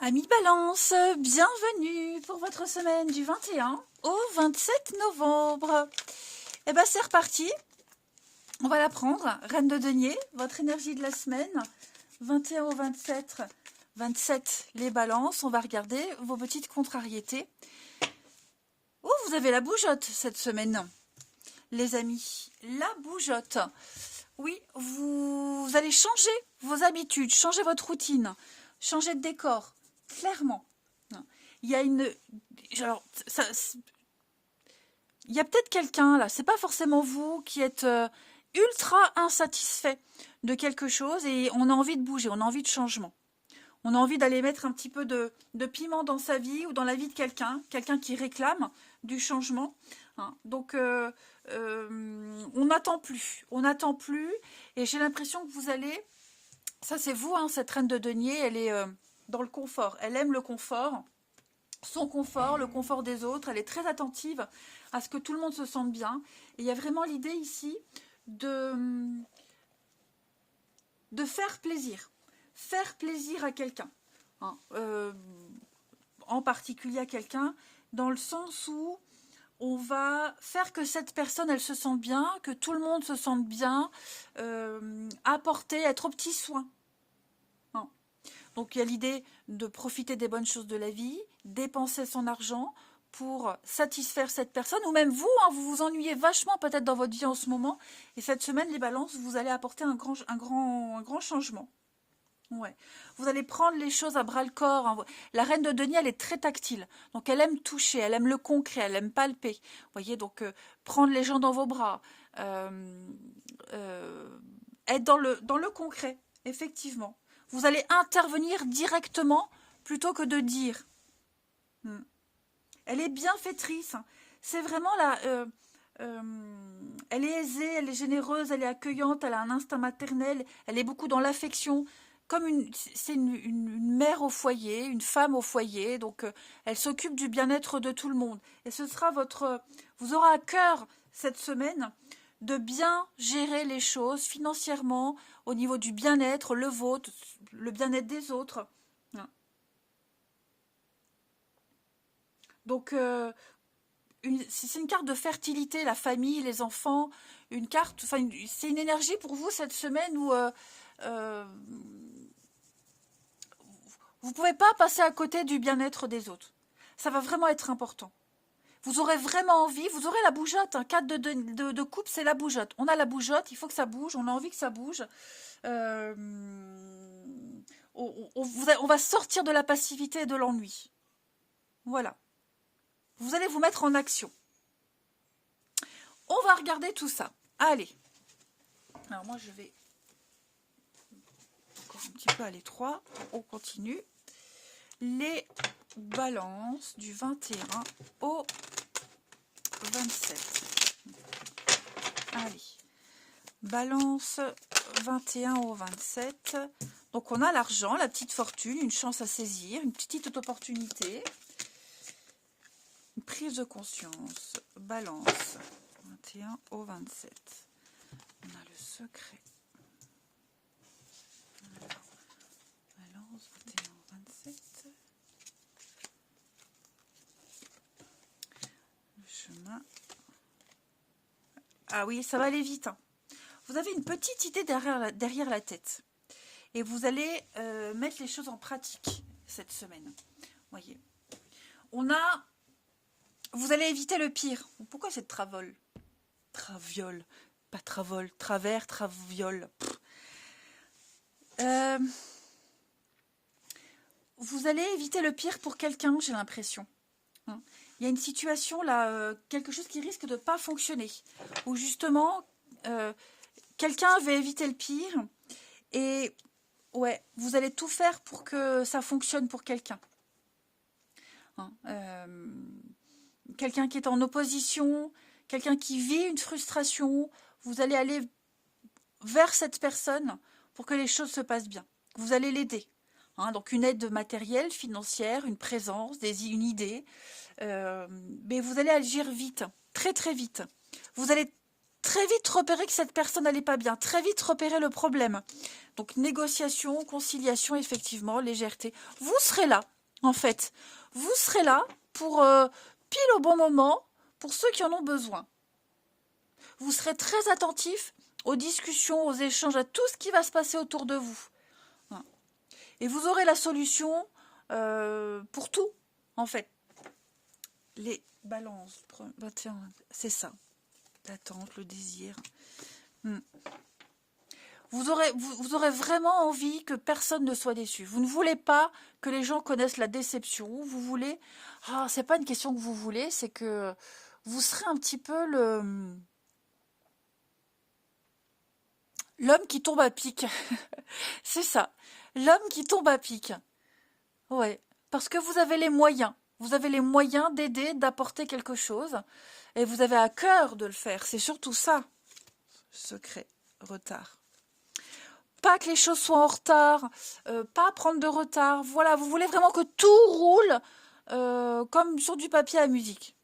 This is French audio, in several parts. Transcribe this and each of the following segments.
Amis Balance, bienvenue pour votre semaine du 21 au 27 novembre. Et bien c'est reparti, on va la prendre. Reine de denier, votre énergie de la semaine, 21 au 27, 27 les balances. On va regarder vos petites contrariétés. Oh, vous avez la bougeotte cette semaine, les amis, la bougeotte. Oui, vous allez changer vos habitudes, changer votre routine, changer de décor. Clairement, il y a alors, il y a peut-être quelqu'un là, c'est pas forcément vous qui êtes ultra insatisfait de quelque chose et on a envie de bouger, on a envie de changement. On a envie d'aller mettre un petit peu de piment dans sa vie ou dans la vie de quelqu'un qui réclame du changement. Donc, on n'attend plus, et j'ai l'impression que vous allez, ça c'est vous, cette reine de denier, elle est dans le confort, elle aime le confort, son confort, le confort des autres, elle est très attentive à ce que tout le monde se sente bien. Et il y a vraiment l'idée ici de faire plaisir à quelqu'un, en particulier à quelqu'un, dans le sens où on va faire que cette personne, elle se sente bien, que tout le monde se sente bien, apporter, être aux petits soins. Donc il y a l'idée de profiter des bonnes choses de la vie, dépenser son argent pour satisfaire cette personne, ou même vous, vous vous ennuyez vachement peut-être dans votre vie en ce moment, et cette semaine, les balances, vous allez apporter un grand changement. Ouais. Vous allez prendre les choses à bras-le-corps. La reine de denier, elle est très tactile. Donc, elle aime toucher, elle aime le concret, elle aime palper. Vous voyez, donc, prendre les gens dans vos bras. Être dans le concret, effectivement. Vous allez intervenir directement plutôt que de dire. Elle est bienfaitrice. C'est vraiment la... elle est aisée, elle est généreuse, elle est accueillante, elle a un instinct maternel, elle est beaucoup dans l'affection. C'est une mère au foyer, une femme au foyer, donc elle s'occupe du bien-être de tout le monde. Et ce sera vous aurez à cœur cette semaine de bien gérer les choses financièrement, au niveau du bien-être, le vôtre, le bien-être des autres. Donc, c'est une carte de fertilité, la famille, les enfants, c'est une énergie pour vous cette semaine où vous ne pouvez pas passer à côté du bien-être des autres. Ça va vraiment être important. Vous aurez vraiment envie, vous aurez la bougeotte, 4 de coupe, c'est la bougeotte. On a la bougeotte, il faut que ça bouge, on a envie que ça bouge. On va sortir de la passivité et de l'ennui. Voilà. Vous allez vous mettre en action. On va regarder tout ça. Allez. Alors moi, je vais encore un petit peu à l'étroit. On continue. Les balances du 21 au 27. Allez. Balance 21 au 27. Donc, on a l'argent, la petite fortune, une chance à saisir, une petite opportunité. Une prise de conscience. Balance 21 au 27. On a le secret. Alors, balance 21 au 27. Le chemin. Ah oui, ça va aller vite. Vous avez une petite idée derrière la tête. Et vous allez mettre les choses en pratique cette semaine. Voyez. Vous allez éviter le pire. Pourquoi c'est travol? Traviole. Pas travol. Travers, traviole. Vous allez éviter le pire pour quelqu'un, j'ai l'impression. Il y a une situation là, quelque chose qui risque de ne pas fonctionner. Où justement, quelqu'un veut éviter le pire. Et ouais, vous allez tout faire pour que ça fonctionne pour quelqu'un. Quelqu'un qui est en opposition, quelqu'un qui vit une frustration, vous allez aller vers cette personne pour que les choses se passent bien. Vous allez l'aider. Donc une aide matérielle, financière, une présence, une idée. Mais vous allez agir vite, très très vite. Vous allez très vite repérer que cette personne n'allait pas bien, très vite repérer le problème. Donc négociation, conciliation, effectivement, légèreté. Vous serez là. en fait. Vous serez là pour pile au bon moment, pour ceux qui en ont besoin. Vous serez très attentif aux discussions, aux échanges, à tout ce qui va se passer autour de vous. Et vous aurez la solution pour tout, en fait. Les balances, 21, c'est ça. L'attente, le désir. Vous aurez vraiment envie que personne ne soit déçu. Vous ne voulez pas que les gens connaissent la déception. Vous voulez... Ah, c'est pas une question que vous voulez, c'est que vous serez un petit peu l'homme qui tombe à pic. C'est ça. L'homme qui tombe à pic. Ouais. Parce que vous avez les moyens. Vous avez les moyens d'aider, d'apporter quelque chose. Et vous avez à cœur de le faire. C'est surtout ça. Secret. Retard. Pas que les choses soient en retard. Pas prendre de retard. Voilà. Vous voulez vraiment que tout roule comme sur du papier à musique.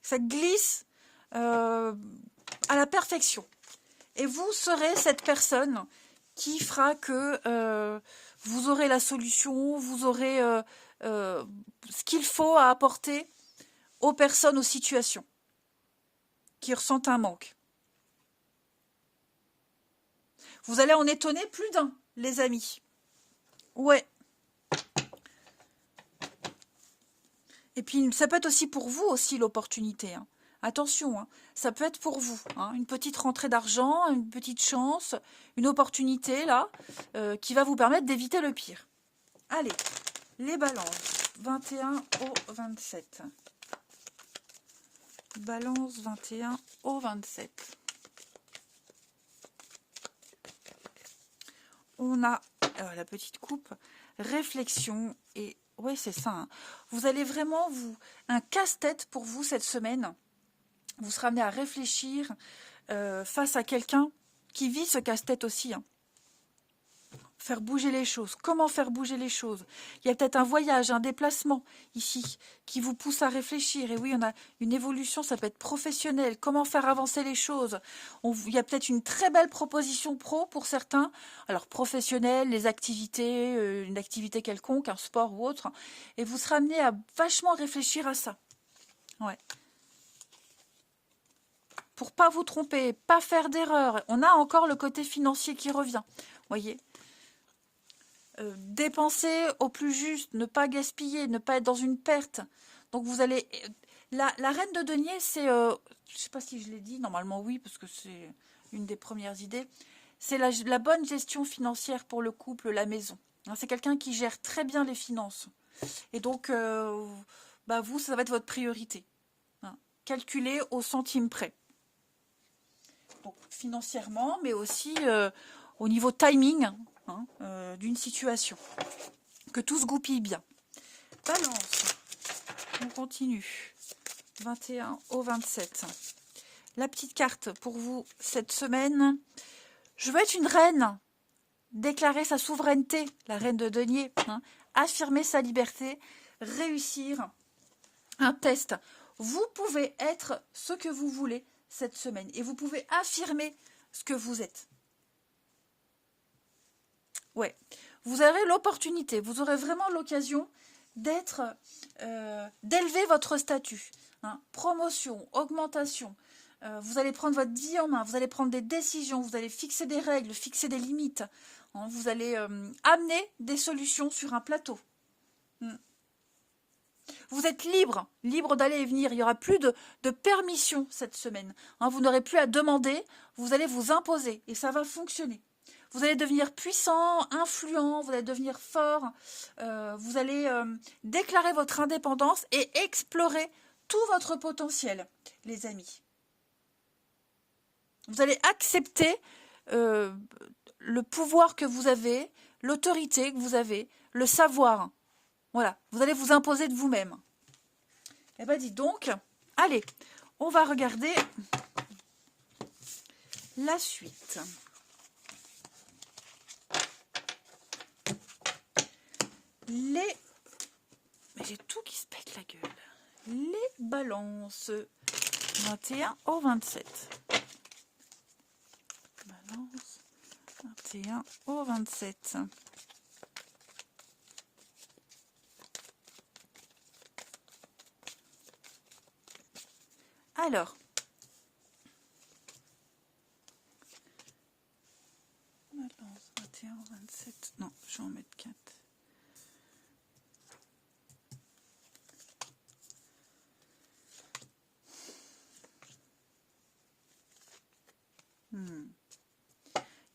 Ça glisse à la perfection. Et vous serez cette personne qui fera que vous aurez la solution, vous aurez ce qu'il faut à apporter aux personnes, aux situations qui ressentent un manque. Vous allez en étonner plus d'un, les amis. Ouais. Et puis, ça peut être aussi pour vous aussi l'opportunité. Hein. Attention, hein, ça peut être pour vous. Hein, une petite rentrée d'argent, une petite chance, une opportunité là, qui va vous permettre d'éviter le pire. Allez, les balances, 21 au 27. Balance 21 au 27. On a la petite coupe, réflexion et... Ouais, c'est ça. Hein. Vous allez vraiment un casse-tête pour vous cette semaine. Vous serez amené à réfléchir face à quelqu'un qui vit ce casse-tête aussi. Hein. Faire bouger les choses. Comment faire bouger les choses? Il y a peut-être un voyage, un déplacement ici qui vous pousse à réfléchir. Et oui, on a une évolution, ça peut être professionnel. Comment faire avancer les choses? Il y a peut-être une très belle proposition pro pour certains. Alors, professionnel, les activités, une activité quelconque, un sport ou autre. Et vous serez amené à vachement réfléchir à ça. Ouais. Pour pas vous tromper, pas faire d'erreur. On a encore le côté financier qui revient. Voyez, dépenser au plus juste, ne pas gaspiller, ne pas être dans une perte. Donc vous allez... La reine de denier, c'est... je ne sais pas si je l'ai dit, normalement oui, parce que c'est une des premières idées. C'est la bonne gestion financière pour le couple, la maison. Hein, c'est quelqu'un qui gère très bien les finances. Et donc, vous, ça va être votre priorité. Hein, calculé au centime près. Donc, financièrement, mais aussi au niveau timing d'une situation. Que tout se goupille bien. Balance. On continue. 21 au 27. La petite carte pour vous cette semaine. Je veux être une reine. Déclarer sa souveraineté, la reine de denier. Hein, affirmer sa liberté. Réussir un test. Vous pouvez être ce que vous voulez cette semaine. Et vous pouvez affirmer ce que vous êtes. Ouais. Vous aurez l'opportunité, vous aurez vraiment l'occasion d'élever votre statut. Hein. Promotion, augmentation. Vous allez prendre votre vie en main, vous allez prendre des décisions, vous allez fixer des règles, fixer des limites. Hein. Vous allez amener des solutions sur un plateau. Vous êtes libre d'aller et venir. Il n'y aura plus de permission cette semaine. Hein. Vous n'aurez plus à demander, vous allez vous imposer et ça va fonctionner. Vous allez devenir puissant, influent, vous allez devenir fort, vous allez déclarer votre indépendance et explorer tout votre potentiel, les amis. Vous allez accepter le pouvoir que vous avez, l'autorité que vous avez, le savoir. Voilà, vous allez vous imposer de vous-même. Eh bien, dites donc, allez, on va regarder la suite. Mais j'ai tout qui se pète la gueule. Les balances. 21 au 27. Balance. 21 au 27. Alors, balance 21, 27, non, je vais en mettre 4.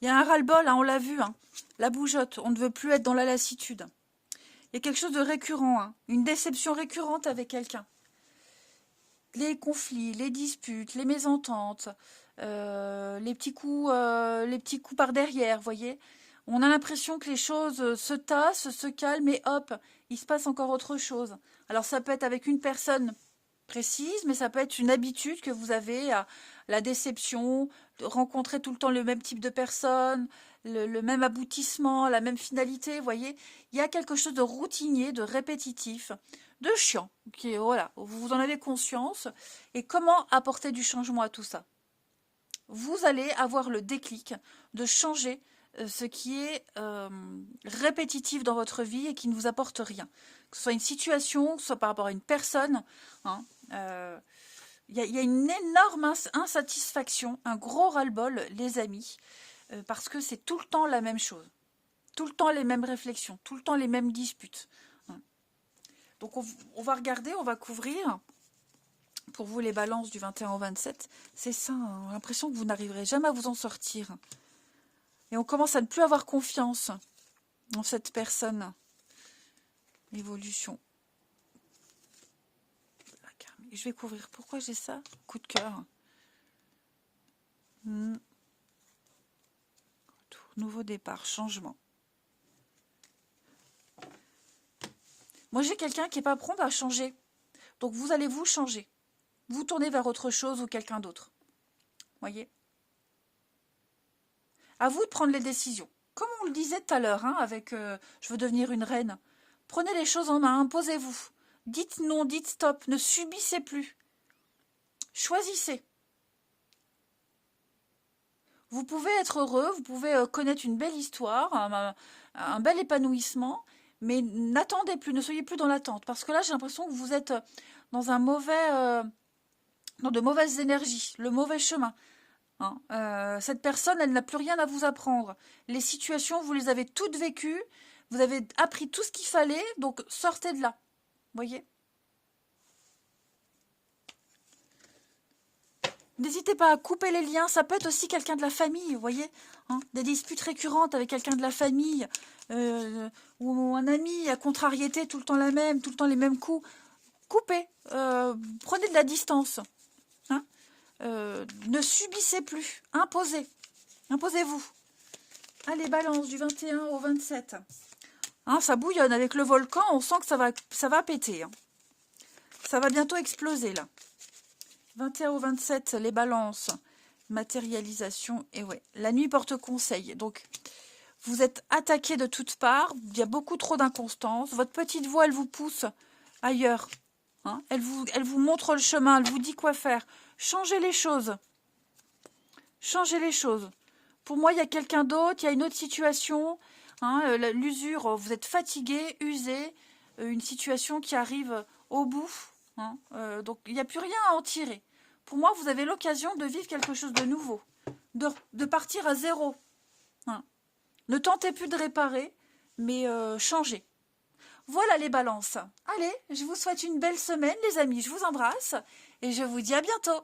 Il y a un ras-le-bol, hein, on l'a vu, hein, la bougeotte, on ne veut plus être dans la lassitude. Il y a quelque chose de récurrent, hein, une déception récurrente avec quelqu'un. Les conflits, les disputes, les mésententes, les petits coups par derrière, vous voyez. On a l'impression que les choses se tassent, se calment, et hop, il se passe encore autre chose. Alors ça peut être avec une personne précise, mais ça peut être une habitude que vous avez, à la déception, de rencontrer tout le temps le même type de personne, le même aboutissement, la même finalité, vous voyez. Il y a quelque chose de routinier, de répétitif, de chiant, qui est, voilà, vous en avez conscience. Et comment apporter du changement à tout ça? Vous allez avoir le déclic de changer ce qui est répétitif dans votre vie et qui ne vous apporte rien. Que ce soit une situation, que ce soit par rapport à une personne, hein, y a une énorme insatisfaction, un gros ras-le-bol, les amis, parce que c'est tout le temps la même chose. Tout le temps les mêmes réflexions, tout le temps les mêmes disputes. Hein. Donc on va regarder, on va couvrir, pour vous les balances du 21 au 27, c'est ça, hein, j'ai l'impression que vous n'arriverez jamais à vous en sortir. Et on commence à ne plus avoir confiance en cette personne. Évolution. Je vais couvrir. Pourquoi j'ai ça? Coup de cœur. Nouveau départ, changement. Moi, j'ai quelqu'un qui n'est pas prompt à changer. Donc, vous allez vous changer. Vous tournez vers autre chose ou quelqu'un d'autre. Voyez? À vous de prendre les décisions. Comme on le disait tout à l'heure, hein, avec je veux devenir une reine. Prenez les choses en main, imposez-vous. Dites non, dites stop, ne subissez plus. Choisissez. Vous pouvez être heureux, vous pouvez connaître une belle histoire, un bel épanouissement, mais n'attendez plus, ne soyez plus dans l'attente. Parce que là, j'ai l'impression que vous êtes dans dans de mauvaises énergies, le mauvais chemin. Hein. Cette personne, elle n'a plus rien à vous apprendre. Les situations, vous les avez toutes vécues, vous avez appris tout ce qu'il fallait, donc sortez de là. Voyez? N'hésitez pas à couper les liens, ça peut être aussi quelqu'un de la famille, vous voyez, hein, des disputes récurrentes avec quelqu'un de la famille, ou un ami à contrariété, tout le temps la même, tout le temps les mêmes coups. Coupez, prenez de la distance, hein, ne subissez plus, imposez-vous. Allez, balance du 21 au 27. Hein, ça bouillonne avec le volcan, on sent que ça va péter. Hein. Ça va bientôt exploser là. 21 au 27, les balances, matérialisation, et ouais, la nuit porte conseil. Donc, vous êtes attaqué de toutes parts, il y a beaucoup trop d'inconstance. Votre petite voix, elle vous pousse ailleurs. Hein, elle vous montre le chemin, elle vous dit quoi faire. Changez les choses. Changez les choses. Pour moi, il y a quelqu'un d'autre, il y a une autre situation. Hein, l'usure, vous êtes fatigué, usé, une situation qui arrive au bout. Hein, donc, il n'y a plus rien à en tirer. Pour moi, vous avez l'occasion de vivre quelque chose de nouveau, de partir à zéro. Hein. Ne tentez plus de réparer, mais changez. Voilà les balances. Allez, je vous souhaite une belle semaine, les amis. Je vous embrasse et je vous dis à bientôt.